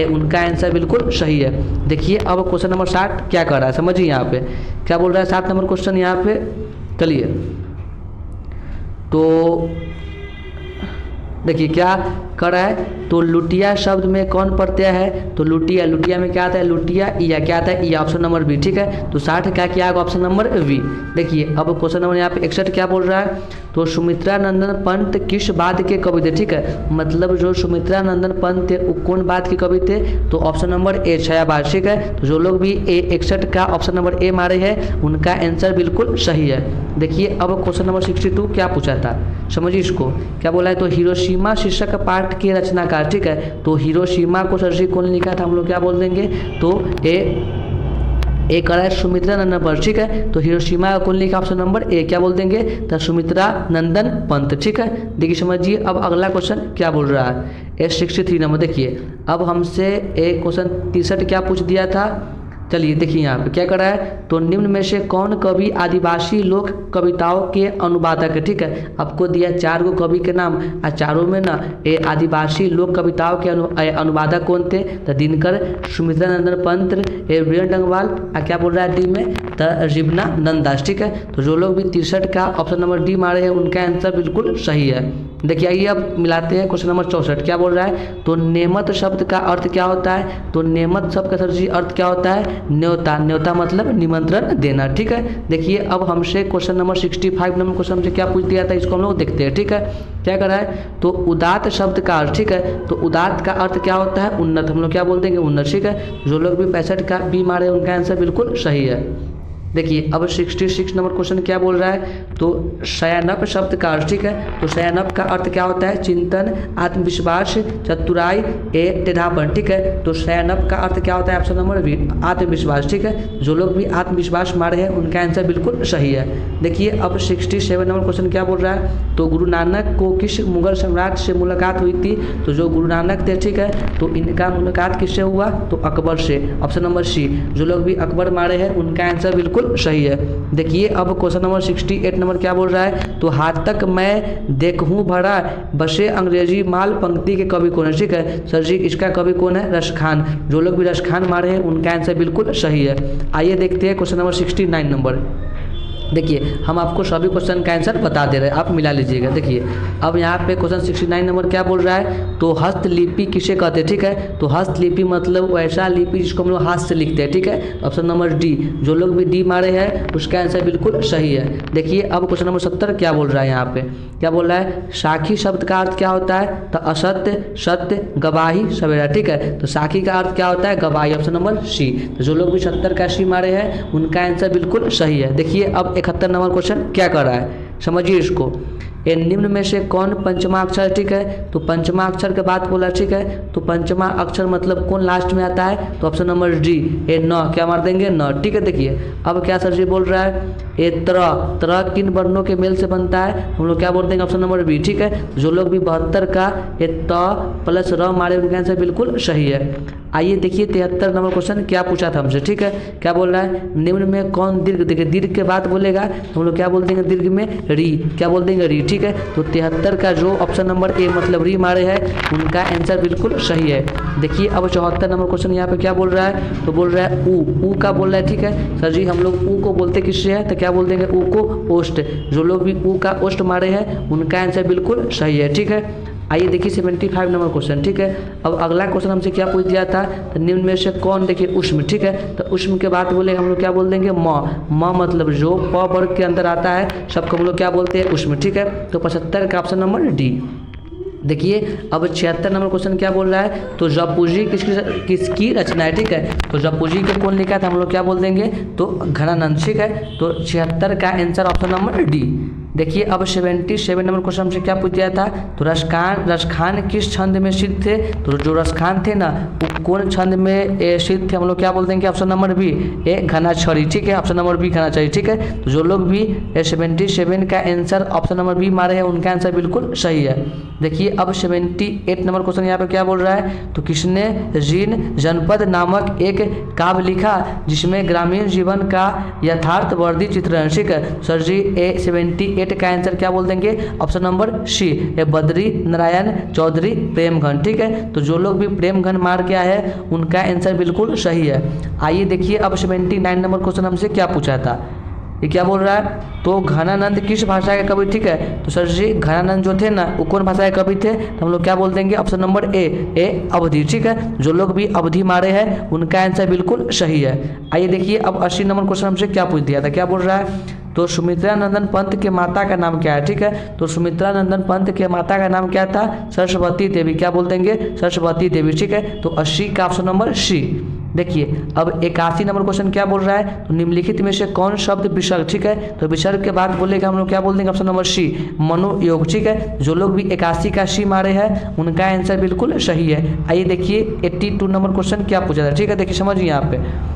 उनका आंसर बिल्कुल सही है। देखिए अब क्वेश्चन नंबर 60 क्या कर रहा है, समझिए यहाँ पे क्या बोल रहा है 7 नंबर क्वेश्चन यहाँ पे। चलिए तो देखिए क्या कर रहा है, तो लुटिया शब्द में कौन प्रत्यय है, तो लुटिया में क्या आता है, लुटिया या क्या आता है, ये ऑप्शन नंबर बी, ठीक है। तो 60 का क्या आएगा, ऑप्शन नंबर वी। देखिए अब क्वेश्चन नंबर यहाँ पे 61 क्या बोल रहा है, तो सुमित्रा नंदन पंत किस बात के कवि थे, ठीक है। मतलब जो सुमित्रा नंदन पंत थे वो कौन बात के कवि थे, तो ऑप्शन नंबर ए छायावाद, ठीक है। तो जो लोग भी 61 का ऑप्शन नंबर ए मारे हैं उनका आंसर बिल्कुल सही है। देखिए अब क्वेश्चन नंबर 62 क्या पूछा था, समझिए इसको क्या बोला है, तो हिरोशिमा शीर्षक पाठ के रचनाकार, ठीक है। तो हिरोशिमा को सर जी कौन लिखा था, हम लोग क्या बोल देंगे, तो ए करा है सुमित्रा नंदन पंत, ठीक है। तो हिरोशिमा का कौन लिखा, ऑप्शन नंबर ए, क्या बोल देंगे, तो सुमित्रा नंदन पंत, ठीक है। देखिए समझिए अब अगला क्वेश्चन क्या बोल रहा है, 63 नंबर। देखिए अब हमसे एक क्वेश्चन 63 क्या पूछ दिया था, चलिए देखिए यहाँ पे क्या कर रहा है, तो निम्न में से कौन कवि आदिवासी लोक कविताओं के अनुवादक है, ठीक है। आपको दिया 4 गो कवि के नाम, और चारों में ना ये आदिवासी लोक कविताओं के अनुवादक कौन थे, तो दिनकर, सुमित्रा नंदन पंत, वीरेंद्र डंगवाल, और क्या बोल रहा है डी में, तो रिबना नंदास, ठीक है। तो जो लोग भी 63 का ऑप्शन नंबर डी मारे हैं उनका आंसर बिल्कुल सही है। देखिए आइए अब मिलाते हैं क्वेश्चन नंबर 64 क्या बोल रहा है, तो नेमत शब्द का अर्थ क्या होता है, तो नेमत शब्द का सर जी अर्थ क्या होता है, न्योता मतलब निमंत्रण देना, ठीक है। देखिए अब हमसे क्वेश्चन नंबर 65 नंबर क्वेश्चन हमसे क्या पूछ दिया था, इसको हम लोग देखते हैं, ठीक है। क्या कर रहा है, तो उदात्त शब्द का अर्थ, ठीक है। तो उदात्त का अर्थ क्या होता है, उन्नत, हम लोग क्या बोल देंगे, उन्नत, ठीक है। जो लोग भी 65 का बी मारे उनका आंसर बिल्कुल सही है। देखिए अब 66 नंबर क्वेश्चन क्या बोल रहा है, तो शयानप शब्द का अर्थ, ठीक है। तो शयानप का अर्थ क्या होता है, चिंतन, आत्मविश्वास, चतुराई, टेढ़ापन, ठीक है। तो शयानप का अर्थ क्या होता है, ऑप्शन नंबर बी, आत्मविश्वास, ठीक है। जो लोग भी आत्मविश्वास मारे हैं उनका आंसर बिल्कुल सही है। देखिए अब 67 नंबर क्वेश्चन क्या बोल रहा है, तो गुरु नानक को किस मुगल सम्राट से मुलाकात हुई थी, तो जो गुरु नानक थे, ठीक है, तो इनका मुलाकात किससे हुआ, तो अकबर से, ऑप्शन नंबर सी। जो लोग भी अकबर मारे हैं उनका आंसर बिल्कुल सही है। देखिए अब क्वेश्चन नंबर 68 नंबर क्या बोल रहा है, तो हाथ तक मैं देखूं भरा बसे अंग्रेजी माल पंक्ति के कवि कौन है, ठीक है। सर जी इसका कवि कौन है, रश खान। जो लोग भी रश खान मारे हैं उनका आंसर बिल्कुल सही है। आइए देखते हैं क्वेश्चन नंबर 69 नंबर। देखिए हम आपको सभी क्वेश्चन का आंसर बता दे रहे हैं, आप मिला लीजिएगा। देखिए अब यहाँ पे क्वेश्चन 69 नंबर क्या बोल रहा है, तो हस्तलिपि किसे कहते हैं, ठीक है। तो हस्तलिपि मतलब वैसा लिपि जिसको हम लोग हाथ से लिखते हैं, ठीक है। ऑप्शन नंबर डी, जो लोग भी डी मारे हैं उसका आंसर बिल्कुल सही है। देखिए अब क्वेश्चन नंबर 70 क्या बोल रहा है, यहाँ पे क्या बोल रहा है, साखी शब्द का अर्थ क्या होता है, तो असत्य, सत्य, गवाही, सवेरा, ठीक है। तो साखी का अर्थ क्या होता है, गवाही, ऑप्शन नंबर सी। तो जो लोग भी 70 का सी मारे हैं उनका आंसर बिल्कुल सही है। देखिए अब 71 नंबर क्वेश्चन क्या कर रहा है, समझिए इसको। ये निम्न में से कौन पंचमा अक्षर, ठीक है। तो पंचमा अक्षर के बात बोला, ठीक है। तो पंचमा अक्षर मतलब कौन लास्ट में आता है, तो ऑप्शन नंबर डी, ए न, क्या मार देंगे, न, ठीक है। देखिए अब क्या सर जी बोल रहा है, ए तरह किन वर्णों के मेल से बनता है, हम लोग क्या बोल देंगे, ऑप्शन नंबर बी, ठीक है। जो लोग भी 72 का ए त प्लस र मारे उनका आंसर बिल्कुल सही है। आइए देखिए 73 नंबर क्वेश्चन क्या पूछा था हमसे, ठीक है। क्या बोल रहा है, निम्न में कौन दीर्घ, देखिए दीर्घ के बाद बोलेगा हम लोग क्या बोल देंगे, दीर्घ में री, क्या बोल देंगे, री, ठीक है। तो 73 का जो ऑप्शन नंबर ए मतलब री मारे है उनका आंसर बिल्कुल सही है। देखिए अब 74 नंबर क्वेश्चन यहाँ पे क्या बोल रहा है, तो बोल रहा है ऊ का बोल रहा है, ठीक है। सर जी हम लोग ऊ को बोलते किससे है, तो क्या बोल देंगे, ऊ को ओष्ठ। जो लोग भी ऊ का ओष्ठ मारे हैं उनका आंसर बिल्कुल सही है, ठीक है। आइए देखिए 75 नंबर क्वेश्चन, ठीक है। अब अगला क्वेश्चन हमसे क्या पूछ दिया था, तो निम्न में से कौन, देखिए उष्म, ठीक है। तो उष्म के बाद बोले हम लोग क्या बोल देंगे, म मतलब जो प वर्ग के अंदर आता है सबको हम लोग क्या बोलते हैं, उष्म, ठीक है। तो 75 का ऑप्शन नंबर डी। देखिए अब 76 नंबर क्वेश्चन क्या बोल रहा है, तो जपुजी किसकी रचना है, ठीक है। तो जपुजी को कौन लिखा था, हम लोग क्या बोल देंगे, तो घनानंद, ठीक है। तो 76 का आंसर ऑप्शन नंबर डी। देखिए अब 77 नंबर क्वेश्चन हमसे क्या पूछ दिया था, तो रसखान किस छंद में सिद्ध थे, तो जो रसखान थे ना वो कौन छंद में सिद्ध थे, हम लोग क्या बोल देंगे, ऑप्शन नंबर बी, ए घनाछड़ी, ठीक है। ऑप्शन नंबर बी घनाछड़ी, ठीक है। तो जो लोग भी 77 का आंसर ऑप्शन नंबर बी मारे हैं उनका आंसर बिल्कुल सही है। देखिए अब 78 नंबर क्वेश्चन यहाँ पे क्या बोल रहा है, तो किसने जीन जनपद नामक एक काव्य लिखा जिसमें ग्रामीण जीवन का यथार्थवर्दी चित्रण, ठीक है। सर जी 78 का आंसर क्या बोल देंगे, option number C, Badri Narayan Chaudhary Premghan, ठीक है। तो जो लोग भी प्रेमघन मार के आए हैं उनका आंसर बिल्कुल सही है। आइए देखिए अब 79 नंबर क्वेश्चन हमसे क्या पूछा था, ये क्या बोल रहा है, तो घनानंद किस भाषा के कवि, ठीक है। तो सर जी घनानंद जो थे ना वो कौन भाषा के कवि थे, तो हम लोग क्या बोल देंगे, ऑप्शन नंबर ए अवधि, ठीक है। जो लोग भी अवधि मारे हैं उनका आंसर बिल्कुल सही है। आइए देखिए अब 80 नंबर क्वेश्चन हमसे क्या पूछ दिया था, क्या बोल रहा है, तो सुमित्रा नंदन पंत के माता का नाम क्या है, ठीक है। तो सुमित्रा नंदन पंत के माता का नाम क्या था, सरस्वती देवी, क्या बोल देंगे, सरस्वती देवी, ठीक है। तो 80 का ऑप्शन नंबर सी। देखिए अब 81 नंबर क्वेश्चन क्या बोल रहा है, तो निम्नलिखित में से कौन शब्द विसर्ग, ठीक है। तो विसर्ग के बाद बोलेगा हम लोग क्या बोल देंगे, ऑप्शन नंबर सी, मनोयोग, ठीक है। जो लोग भी 81 का सी मारे हैं उनका आंसर बिल्कुल सही है। आइए देखिए 82 नंबर क्वेश्चन क्या पूछा था, ठीक है। देखिए समझिए यहाँ पे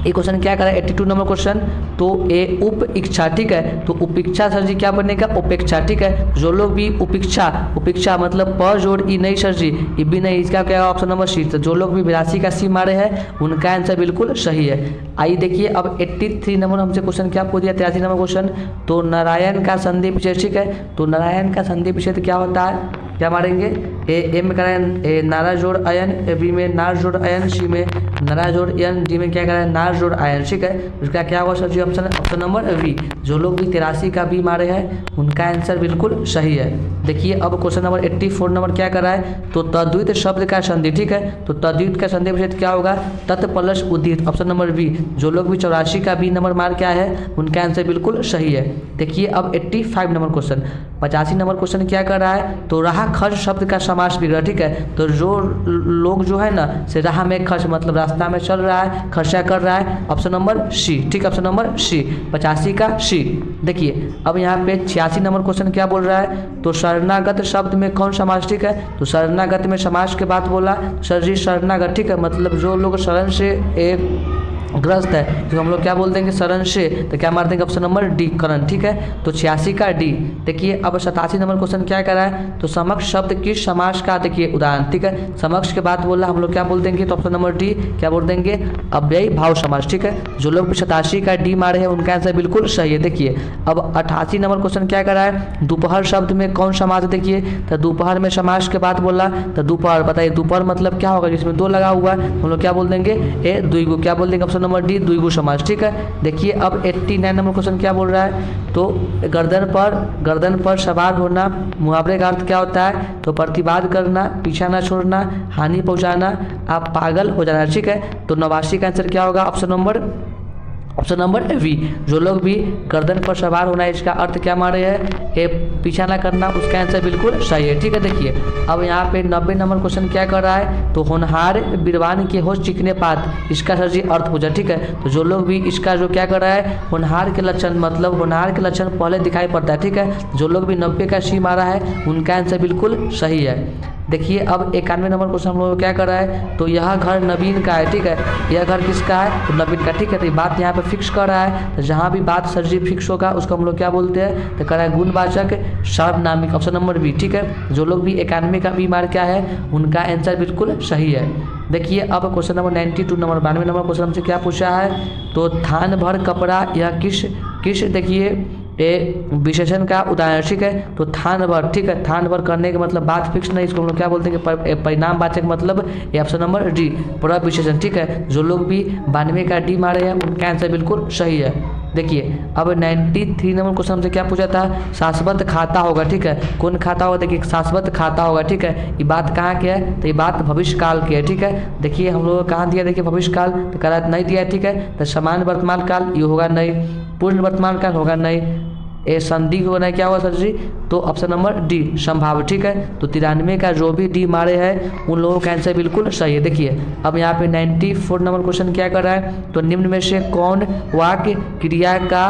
ये क्वेश्चन क्या करा, 82 नंबर क्वेश्चन, तो ए उप इच्छा, ठीक है। तो उपेक्षा सर जी क्या बनेगा, उपेक्षा, ठीक है। जो लोग भी उपेक्षा मतलब प जोड़ ई नहीं सर जी, ई भी नहीं, इसका क्या ऑप्शन नंबर सी। तो जो लोग भी 82 का सी मारे हैं उनका आंसर बिल्कुल सही है। आइए देखिए अब 83 नंबर हमसे क्वेश्चन क्या पूछ दिया, 83 नंबर क्वेश्चन, तो नारायण का संधि विच्छेद, ठीक है। तो नारायण का संधि विच्छेद क्या होता है, क्या मारेंगे, ए में कराएं नारा जोड़ अयन, बी में नार जोड़ अयन, सी में नारा जोड़ अयन, डी में क्या कराएं नार जोड़ अयन, ठीक है। उसका क्या होगा सर जी, ऑप्शन नंबर बी। जो लोग भी 83 का बी मारे हैं उनका आंसर बिल्कुल सही है। देखिए अब क्वेश्चन नंबर 84 नंबर क्या कर रहा है, तो तद्वित शब्द का संधि, ठीक है। तो तद्वित का संधि विच्छेद क्या होगा, तत् प्लस उद्धित, ऑप्शन नंबर बी। जो लोग भी 84 का बी नंबर मार के आए हैं उनका आंसर बिल्कुल सही है। देखिए अब 85 नंबर क्वेश्चन, 85 नंबर क्वेश्चन क्या कर रहा है, तो राह खर्च शब्द का समास बिगड़ा, ठीक है। तो जो लोग जो है ना से राह में खर्च मतलब रास्ता में चल रहा है, खर्चा कर रहा है, ऑप्शन नंबर सी, ठीक है। ऑप्शन नंबर सी 85 का सी। देखिए अब यहाँ पे 86 नंबर क्वेश्चन क्या बोल रहा है, तो शरणागत शब्द में कौन समास, ठीक है। तो शरणागत में समास के बाद बोला सर जी शरणागत, ठीक है। मतलब जो लोग शरण से एक ग्रस्त है तो हम लोग क्या बोल देंगे, शरण से, तो क्या मार देंगे, ऑप्शन नंबर डी करण, ठीक है। तो 86 का डी। देखिए अब 87 नंबर क्वेश्चन क्या कर रहा है, तो समक्ष शब्द किस समास का, देखिए उदाहरण, ठीक है। समक्ष के बाद बोला हम लोग क्या बोल देंगे, तो ऑप्शन नंबर डी क्या बोल देंगे, अव्ययी भाव समास, ठीक है। जो लोग 87 का डी मारे हैं उनका आंसर बिल्कुल सही है। देखिए अब 88 नंबर क्वेश्चन क्या कर रहा है, दोपहर शब्द में कौन समास, देखिए तो दोपहर में समास के बाद बोला तो दोपहर, बताइए दोपहर मतलब क्या होगा, जिसमें दो लगा हुआ है हम लोग क्या बोल देंगे, ए द्विगु, क्या बोल देंगे, ऑप्शन ऑप्शन नंबर डी द्विगु समास। ठीक है, देखिए अब 89 नंबर क्वेश्चन क्या बोल रहा है, तो गर्दन पर सवार होना, मुहावरे का अर्थ क्या होता है, तो प्रतिवाद करना, पीछा ना छोड़ना, हानि पहुंचाना, आप पागल हो जाना। ठीक है, तो 89 का आंसर क्या होगा, ऑप्शन नंबर वी। जो लोग भी गर्दन पर सवार होना इसका अर्थ क्या मान रहे हैं, ए पीछा ना करना, उसका आंसर बिल्कुल सही है। ठीक है, देखिए अब यहाँ पे 90 नंबर क्वेश्चन क्या कर रहा है, तो होनहार बीरबान के होश चिकने पात, इसका सर जी अर्थ पूछा। ठीक है, तो जो लोग भी इसका जो क्या कर रहा है, होनहार के लक्षण मतलब होनहार के लक्षण पहले दिखाई पड़ता है। ठीक है, जो लोग भी 90 का सी मारा है उनका आंसर बिल्कुल सही है। देखिए अब 91 नंबर क्वेश्चन हम लोग क्या कर रहा है, तो यह घर नवीन का है। ठीक है, यह घर किसका है, तो नवीन का। ठीक है, तो ये बात यहाँ पे फिक्स कर रहा है, तो जहाँ भी बात सर जी फिक्स होगा उसको हम लोग क्या बोलते हैं, तो कर रहा है गुणवाचक सार्वनामिक, ऑप्शन नंबर बी। ठीक है, जो लोग भी 91 का बी मार क्या है उनका आंसर बिल्कुल सही है। देखिए अब question number 92 number 92 number question हमसे क्या पूछा है, तो थान भर कपड़ा यह किस देखिए ए विशेषण का उदाहरण। ठीक है, तो थान भर। ठीक है, थान भर करने का मतलब बात फिक्स नहीं, इसको हम लोग क्या बोलते हैं कि परिणामवाचक मतलब ये ऑप्शन नंबर डी पूरा विशेषण। ठीक है, जो लोग भी 92 का डी मारे हैं उनका आंसर बिल्कुल सही है। देखिए अब 93 नंबर क्वेश्चन हमसे क्या पूछा था, शाश्वत खाता होगा। ठीक है, कौन खाता होगा, देखिए शाश्वत खाता होगा। ठीक है, ये बात कहाँ की है, तो ये बात भविष्य काल की है। ठीक है, देखिए हम लोग कहाँ दिया, देखिए भविष्य काल, तो कह रहा नहीं दिया। ठीक है, तो समान वर्तमान काल ये होगा नहीं, पूर्ण वर्तमान काल होगा नहीं, ए संधि को बनाए क्या होगा सर जी, तो ऑप्शन नंबर डी संभाव्य। ठीक है, तो 93 का जो भी डी मारे हैं उन लोगों का आंसर बिल्कुल सही है। देखिए अब यहाँ पे 94 नंबर क्वेश्चन क्या कर रहा है, तो निम्न में से कौन वाक्य क्रिया का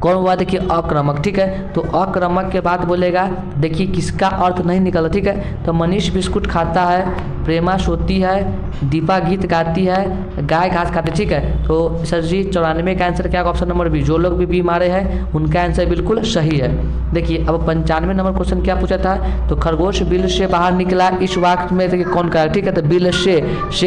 कौन हुआ, देखिए अक्रमक। ठीक है, तो अक्रमक के बाद बोलेगा, देखिए किसका अर्थ नहीं निकला। ठीक है, तो मनीष बिस्कुट खाता है, प्रेमा सोती है, दीपा गीत गाती है, गाय घास खाती। ठीक है, तो सर जी 94 का आंसर क्या, ऑप्शन नंबर बी। जो लोग भी बी मारे हैं उनका आंसर बिल्कुल सही है। देखिए अब 95 नंबर क्वेश्चन क्या पूछा था, तो खरगोश बिल से बाहर निकला, इस वाक्य में देखिए कौन का। ठीक है, तो बिल से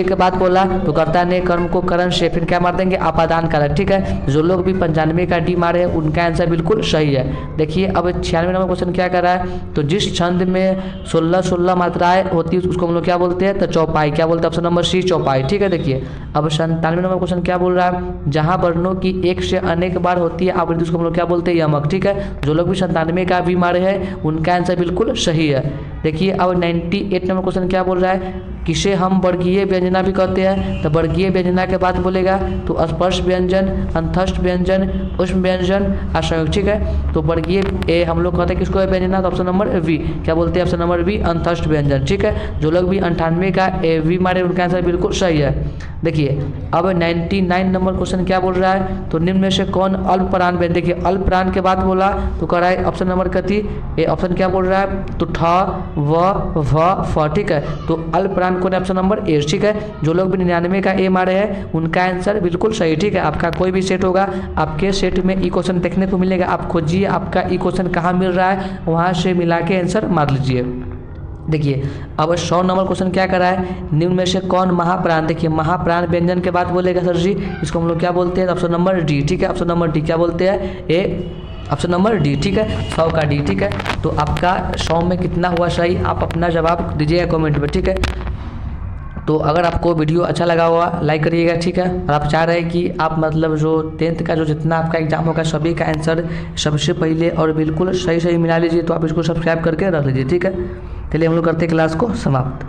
के बाद बोला, तो कर्ता ने कर्म को करण से फिर क्या मार देंगे, अपादान कारक। ठीक है, जो लोग भी 95 का डी मारे हैं उनका आंसर बिल्कुल सही है। देखिए अब 96 नंबर क्वेश्चन क्या कर रहा है, तो जिस छंद में 16 मात्राएं होती है उसको हम लोग क्या बोलते हैं, तो चौपाई। क्या बोलते हैं, ऑप्शन नंबर सी चौपाई। ठीक है, देखिए अब 97 नंबर क्वेश्चन क्या बोल रहा है, जहां वर्णों की एक से अनेक बार होती है आवृत्ति उसको हम लोग क्या बोलते हैं, यमक। ठीक है, जो लोग भी 97 का भी मारे हैं उनका आंसर बिल्कुल सही है। देखिए अब 98 नंबर क्वेश्चन क्या बोल रहा है, किसे हम वर्गीय व्यंजना भी कहते हैं, तो वर्गीय व्यंजना के बाद बोलेगा, तो स्पर्श व्यंजन, अंतस्थ व्यंजन, उष्म व्यंजन, असंयुक्त। ठीक है, तो वर्गीय ए हम लोग कहते हैं किसको व्यंजना, तो ऑप्शन नंबर वी। क्या बोलते हैं, ऑप्शन नंबर वी अंतस्थ व्यंजन। ठीक है, जो लोग भी 98 का ए वी मारे उनका आंसर बिल्कुल सही है। देखिए अब 99 नंबर क्वेश्चन क्या बोल रहा है, तो निम्न में से कौन अल्पप्राण व्यंजन। देखिए अल्पप्राण के बाद बोला, तो कह रहा है ऑप्शन नंबर कथी, ये ऑप्शन क्या बोल रहा है, तो ठ व भ फ। ठीक है, तो अल्पप्राण कौन है, ऑप्शन नंबर ए। ठीक है, जो लोग भी 99 का ए मारे हैं उनका आंसर बिल्कुल सही। ठीक है, आपका कोई भी सेट होगा, आपके सेट में ई क्वेश्चन देखने को मिलेगा, आप खोजिए आपका ई क्वेश्चन कहाँ मिल रहा है, वहाँ से मिला के आंसर मार लीजिए। देखिए अब 100 नंबर क्वेश्चन क्या करा है, निम्न में से कौन महाप्राण। देखिए महाप्राण व्यंजन के बाद बोलेगा सर जी, इसको हम लोग क्या बोलते हैं, ऑप्शन नंबर डी। ठीक है, ऑप्शन नंबर डी क्या बोलते हैं, ए ऑप्शन नंबर डी। ठीक है, 100 का डी। ठीक है, तो आपका 100 में कितना हुआ सही, आप अपना जवाब दीजिएगा कमेंट में। ठीक है, तो अगर आपको वीडियो अच्छा लगा हुआ लाइक करिएगा। ठीक है, और आप चाह रहे हैं कि आप मतलब जो 10th का जो जितना आपका एग्जाम होगा सभी का आंसर सबसे पहले और बिल्कुल सही मिला लीजिए, तो आप इसको सब्सक्राइब करके रख लीजिए। ठीक है, चलिए हम लोग करते हैं क्लास को समाप्त।